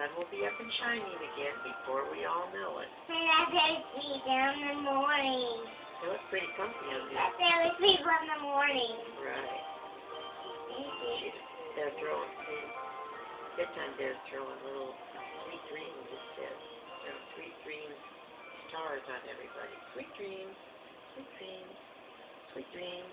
sun will be up and shining again before we all know it. And I better sleep in the morning. It looks pretty comfy on you. I better sleep in the morning. Right. They're throwing, bedtime they're throwing little sweet dreams, it says. Sweet dreams stars on everybody. Sweet dreams, sweet dreams, sweet dreams.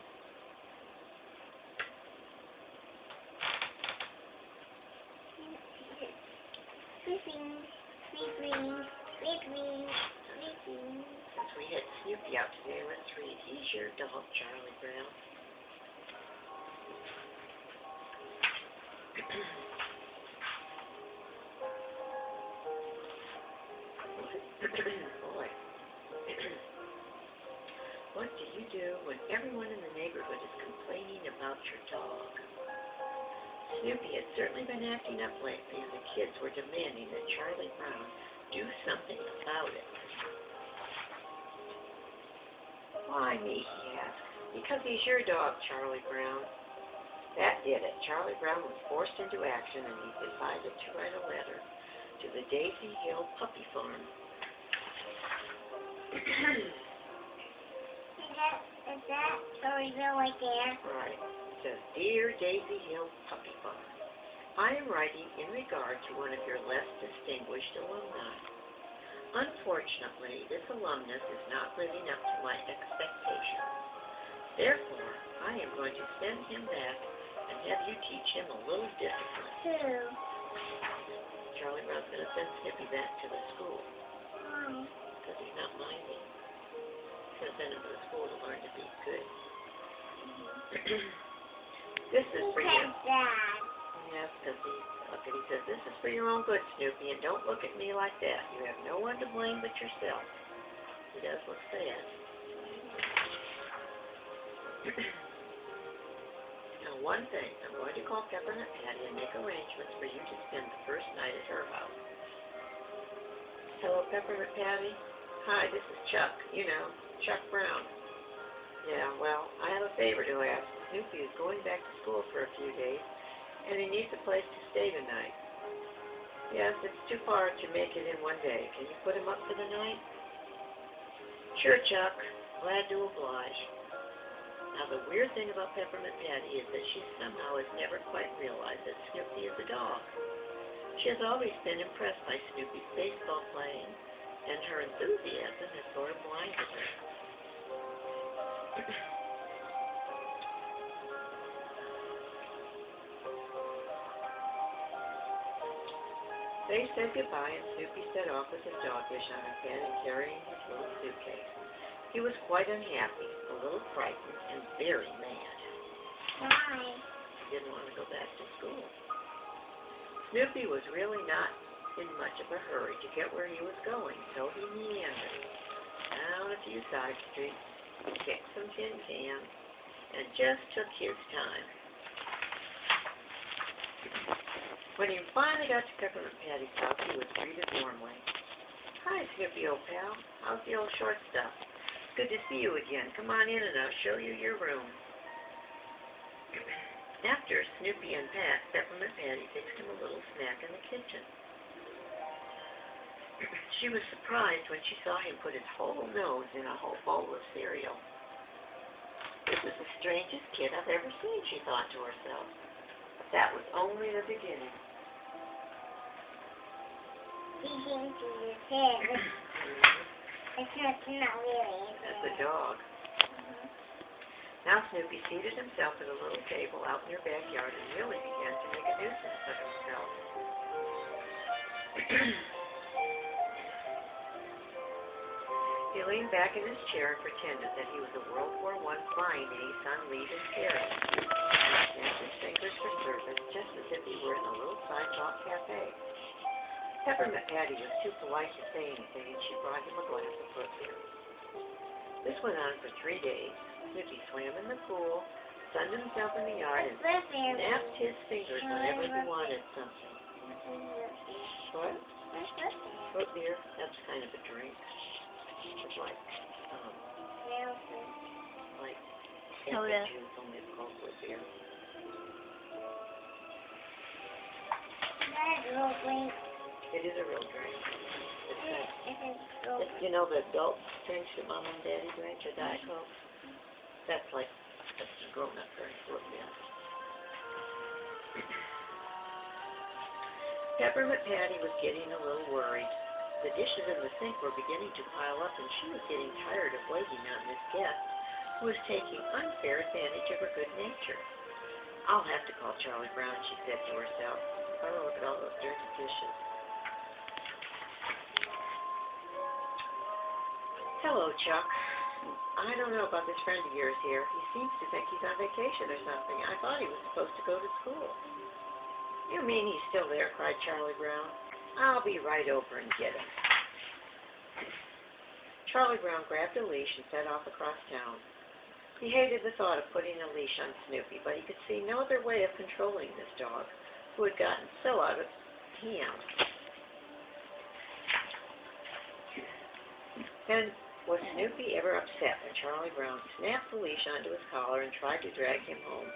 Sweet dreams, sweet dreams, sweet dreams, sweet dreams. Since we had Snoopy out today, let's read. He's your dog, Charlie Brown. Boy. What do you do when everyone in the neighborhood is complaining about your dog? Snoopy had certainly been acting up lately, and the kids were demanding that Charlie Brown do something about it. Why me, he asked. Because he's your dog, Charlie Brown. That did it. Charlie Brown was forced into action, and he decided to write a letter to the Daisy Hill Puppy Farm. Is that Charlieville right there? Right. It says, Dear Daisy Hill Puppy Farm, I am writing in regard to one of your less distinguished alumni. Unfortunately, this alumnus is not living up to my expectations. Therefore, I am going to send him back and have you teach him a little discipline. Who? Charlie Brown's going to send Snoopy back to the school. Why? Because he's not minding. He's going to send him to the school to learn to be good. This is for you. Dad. Yes, because he says, this is for your own good, Snoopy, and don't look at me like that. You have no one to blame but yourself. He does look sad. Now, one thing, I'm going to call Peppermint Patty and make arrangements for you to spend the first night at her house. Hello, Peppermint Patty. Hi, this is Chuck. You know, Chuck Brown. Yeah, well, I have a favor to ask. Snoopy is going back to school for a few days, and he needs a place to stay tonight. Yes, it's too far to make it in one day. Can you put him up for the night? Sure, Chuck. Glad to oblige. Now, the weird thing about Peppermint Patty is that she somehow has never quite realized that Snoopy is a dog. She has always been impressed by Snoopy's baseball playing, and her enthusiasm has sort of blinded her. They said goodbye, and Snoopy set off with his dog dish on his head and carrying his little suitcase. He was quite unhappy, a little frightened, and very mad. Why? He didn't want to go back to school. Snoopy was really not in much of a hurry to get where he was going, so he meandered down a few side streets, kicked some tin cans, and just took his time. When he finally got to Peppermint Patty's house, he was greeted warmly. Hi, Snoopy, old pal. How's the old short stuff? It's good to see you again. Come on in and I'll show you your room. After Snoopy unpacked, Peppermint Patty fixed him a little snack in the kitchen. She was surprised when she saw him put his whole nose in a whole bowl of cereal. This is the strangest kid I've ever seen, she thought to herself. But that was only the beginning. He's into his head. It's not really. That's a dog. Now Snoopy seated himself at a little table out in their backyard and really began to make a nuisance of himself. He leaned back in his chair and pretended that he was a World War I flying ace on leave in Paris. He snapped his fingers for service, just as if he were in a little sidewalk cafe. Peppermint Patty was too polite to say anything, and she brought him a glass of root beer. This went on for 3 days. Snoopy swam in the pool, sunned himself in the yard, and snapped his fingers whenever he wanted something. What? Root beer? That's kind of a drink. It's like soda. Juice, only it's called root beer. That's real drink. It is a real drink. It's nice. It's You know the adult drinks that Mom and Daddy drink, your Diet Coke? That's like a grown-up drink. Look at it. Peppermint Patty was getting a little worried. The dishes in the sink were beginning to pile up, and she was getting tired of waiting on this guest who was taking unfair advantage of her good nature. I'll have to call Charlie Brown, she said to herself. Oh, look at all those dirty dishes. Hello, Chuck. I don't know about this friend of yours here. He seems to think he's on vacation or something. I thought he was supposed to go to school. You mean he's still there? Cried Charlie Brown. I'll be right over and get him. Charlie Brown grabbed a leash and set off across town. He hated the thought of putting a leash on Snoopy, but he could see no other way of controlling this dog, who had gotten so out of hand. And was Snoopy ever upset when Charlie Brown snapped the leash onto his collar and tried to drag him home?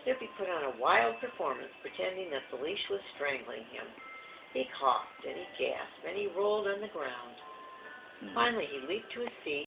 Snoopy put on a wild performance, pretending that the leash was strangling him. He coughed and he gasped and he rolled on the ground. Finally, he leaped to his feet